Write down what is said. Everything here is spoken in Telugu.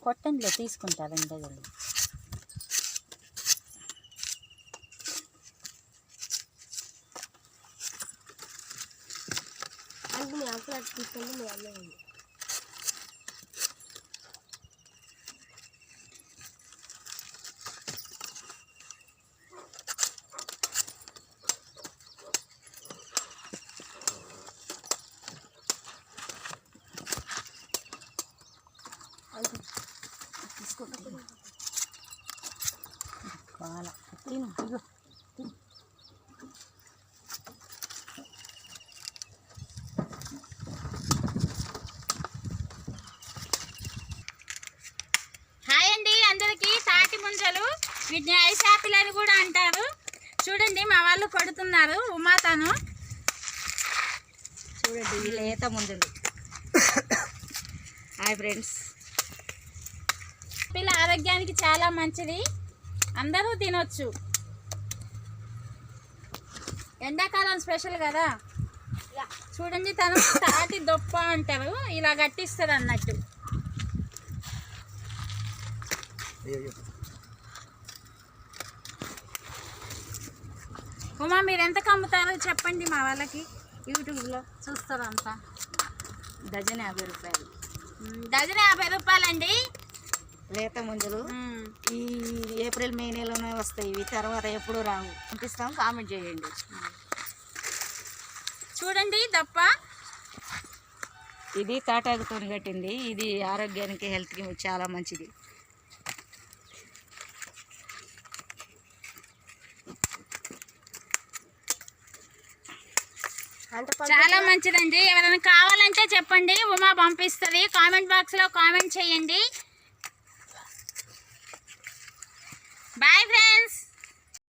కొట్టండిలో తీసుకుంటారు రెండు డజన్లు. తీసుకెళ్ళి కాల తిను ఇగో తిను. హాయ్ అండి అందరికీ. తాటి ముంజలు, వీటిని ఐస్ యాపిల్ అని కూడా అంటారు. చూడండి మా వాళ్ళు కొడుతున్నారు ఉమాతను. చూడండి ఈ లేత ముంజలు. Hi friends. పిల్ల ఆరోగ్యానికి చాలా మంచిది, అందరూ తినొచ్చు. ఎండాకాలం స్పెషల్ కదా. చూడండి తను తాటి దొప్ప అంటారు, ఇలా గట్టిస్తుంది అన్నట్టు. ఉమా మీరు ఎంతకు అమ్ముతారో చెప్పండి మా వాళ్ళకి, యూట్యూబ్లో చూస్తారు అంతా. డజన్ 50 రూపాయలు. డజన్ 50 రూపాయలండి. లేత ముంజలు ఈ ఏప్రిల్ మే నెలలోనే వస్తాయి, ఇవి తర్వాత ఎప్పుడు రావు. పంపిస్తాం, కామెంట్ చేయండి. చూడండి దప్ప. ఇది తాటాకుతో కట్టింది, ఇది ఆరోగ్యానికి హెల్త్కి చాలా మంచిది. చాలా మంచిదండి. ఎవరైనా కావాలంటే చెప్పండి, ఉమా పంపిస్తుంది. కామెంట్ బాక్స్లో కామెంట్ చేయండి.